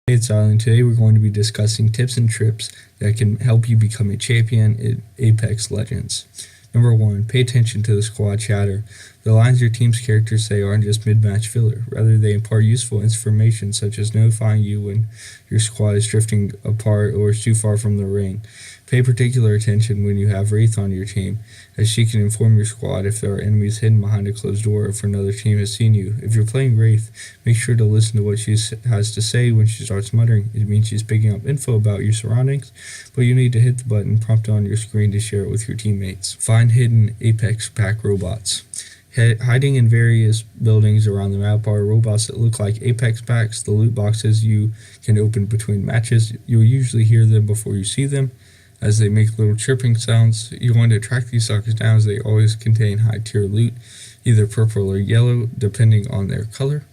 Hey, it's Alan. Today we're going to be discussing tips and trips that can help you become a champion in Apex Legends. Number 1. Pay attention to the squad chatter. The lines your team's characters say aren't just mid-match filler. Rather, they impart useful information such as notifying you when your squad is drifting apart or is too far from the ring. Pay particular attention when you have Wraith on your team, as she can inform your squad if there are enemies hidden behind a closed door or if another team has seen you. If you're playing Wraith, make sure to listen to what she has to say when she starts muttering. It means she's picking up info about your surroundings, but you need to hit the button prompted on your screen to share it with your teammates. Find hidden Apex pack robots. Hiding in various buildings around the map are robots that look like Apex packs, the loot boxes you can open between matches. You'll usually hear them before you see them, as they make little chirping sounds. You want to track these suckers down as they always contain high tier loot, either purple or yellow, depending on their color.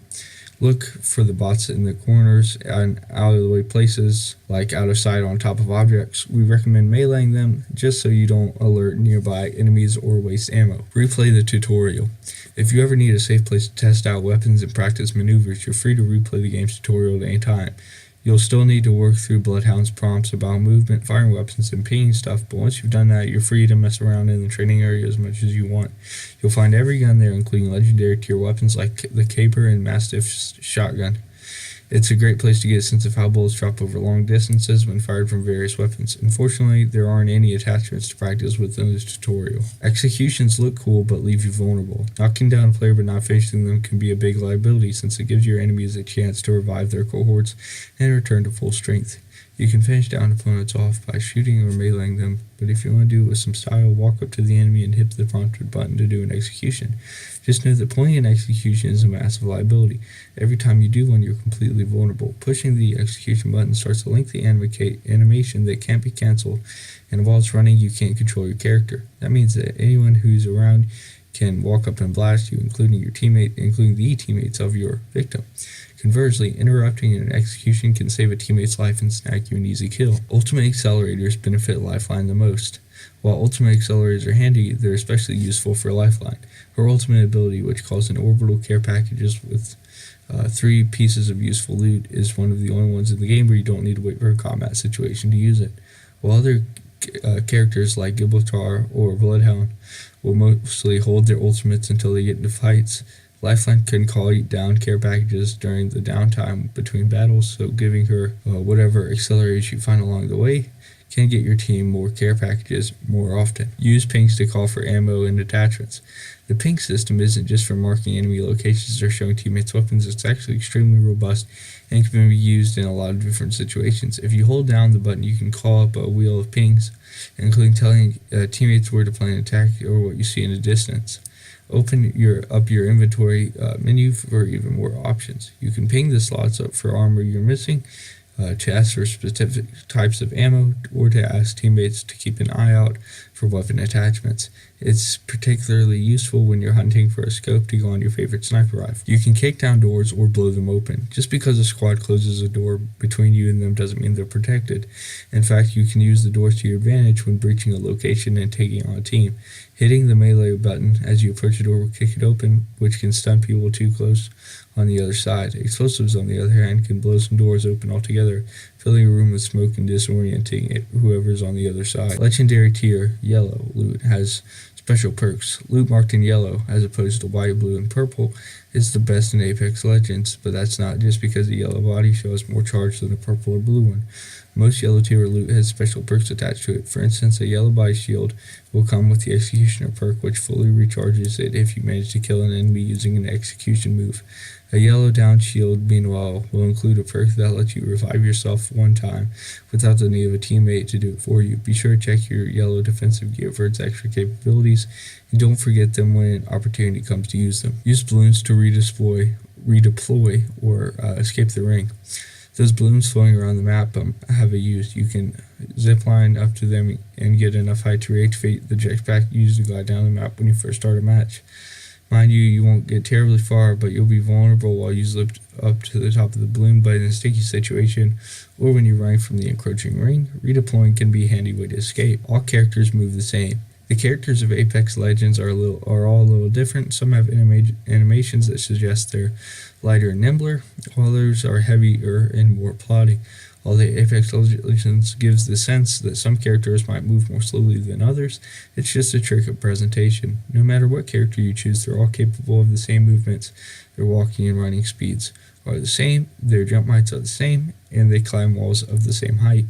Look for the bots in the corners and out of the way places, like out of sight on top of objects. We recommend meleeing them just so you don't alert nearby enemies or waste ammo. Replay the tutorial. If you ever need a safe place to test out weapons and practice maneuvers, you're free to replay the game's tutorial at any time. You'll still need to work through Bloodhound's prompts about movement, firing weapons, and pinging stuff, but once you've done that, you're free to mess around in the training area as much as you want. You'll find every gun there, including legendary tier weapons like the Caper and Mastiff shotgun. It's a great place to get a sense of how bullets drop over long distances when fired from various weapons. Unfortunately, there aren't any attachments to practice with in this tutorial. Executions look cool but leave you vulnerable. Knocking down a player but not finishing them can be a big liability, since it gives your enemies a chance to revive their cohorts and return to full strength. You can finish down opponents off by shooting or meleeing them, but if you want to do it with some style, walk up to the enemy and hit the prompted button to do an execution. Just know that pulling an execution is a massive liability. Every time you do one, you're completely vulnerable. Pushing the execution button starts a lengthy animation that can't be cancelled, and while it's running, you can't control your character. That means that anyone who's around can walk up and blast you, including the teammates of your victim. Conversely, interrupting an execution can save a teammate's life and snag you an easy kill. Ultimate accelerators benefit Lifeline the most. While ultimate accelerators are handy, they're especially useful for Lifeline. Her ultimate ability, which calls in orbital care packages with 3 pieces of useful loot, is one of the only ones in the game where you don't need to wait for a combat situation to use it. While other characters like Gibraltar or Bloodhound will mostly hold their ultimates until they get into fights, Lifeline can call down care packages during the downtime between battles, so giving her whatever accelerators you find along the way can get your team more care packages more often. Use pings to call for ammo and attachments. The ping system isn't just for marking enemy locations or showing teammates weapons, it's actually extremely robust and can be used in a lot of different situations. If you hold down the button, you can call up a wheel of pings, including telling teammates where to plan an attack or what you see in the distance. Open up your inventory menu for even more options. You can ping the slots up for armor you're missing, to ask for specific types of ammo, or to ask teammates to keep an eye out for weapon attachments. It's particularly useful when you're hunting for a scope to go on your favorite sniper rifle. You can kick down doors or blow them open. Just because a squad closes a door between you and them doesn't mean they're protected. In fact, you can use the doors to your advantage when breaching a location and taking on a team. Hitting the melee button as you approach a door will kick it open, which can stun people too close on the other side. Explosives, on the other hand, can blow some doors open altogether, filling a room with smoke and disorienting whoever's on the other side. Legendary tier yellow loot has special perks. Loot marked in yellow, as opposed to white, blue, and purple, is the best in Apex Legends, but that's not just because the yellow body shows more charge than a purple or blue one. Most yellow tier loot has special perks attached to it. For instance, a yellow body shield will come with the Executioner perk, which fully recharges it if you manage to kill an enemy using an execution move. A yellow down shield, meanwhile, will include a perk that lets you revive yourself one time without the need of a teammate to do it for you. Be sure to check your yellow defensive gear for its extra capabilities, and don't forget them when an opportunity comes to use them. Use balloons to redeploy or escape the ring. Those balloons floating around the map have a use. You can zip line up to them and get enough height to reactivate the jetpack used to glide down the map when you first start a match. Mind you, you won't get terribly far, but you'll be vulnerable while you zip up to the top of the balloon but in a sticky situation, or when you're running from the encroaching ring. Redeploying can be a handy way to escape. All characters move the same. The characters of Apex Legends are all a little different. Some have animations that suggest they're lighter and nimbler, while others are heavier and more plodding. Although Apex Legends gives the sense that some characters might move more slowly than others, it's just a trick of presentation. No matter what character you choose, they're all capable of the same movements. Their walking and running speeds are the same, their jump heights are the same, and they climb walls of the same height.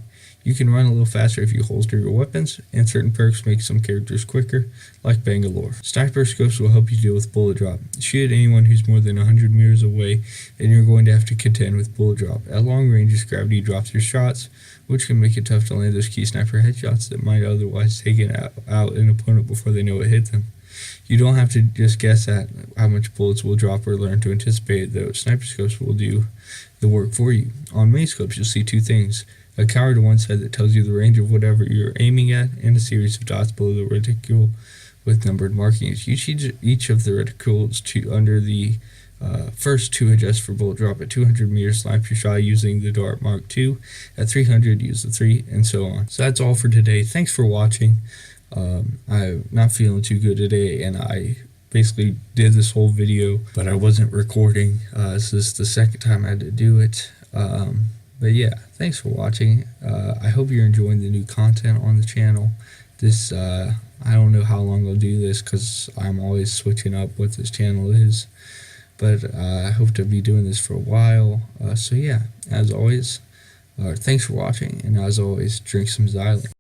You can run a little faster if you holster your weapons, and certain perks make some characters quicker, like Bangalore. Sniper scopes will help you deal with bullet drop. Shoot at anyone who's more than 100 meters away, and you're going to have to contend with bullet drop. At long ranges, gravity drops your shots, which can make it tough to land those key sniper headshots that might otherwise take out an opponent before they know it hit them. You don't have to just guess at how much bullets will drop or learn to anticipate it, though. Sniper scopes will do the work for you. On mini scopes, you'll see two things: a counter to one side that tells you the range of whatever you're aiming at, and a series of dots below the reticule with numbered markings. Use each of the reticules under the first to adjust for bullet drop. At 200 meters, snipe your shot using the dart mark 2. At 300, use the 3, and so on. So that's all for today. Thanks for watching. I'm not feeling too good today, and I basically did this whole video, but I wasn't recording. This is the second time I had to do it. But yeah, thanks for watching. I hope you're enjoying the new content on the channel. This, I don't know how long I'll do this because I'm always switching up what this channel is. But I hope to be doing this for a while. So yeah, as always, thanks for watching. And as always, drink some Xylem.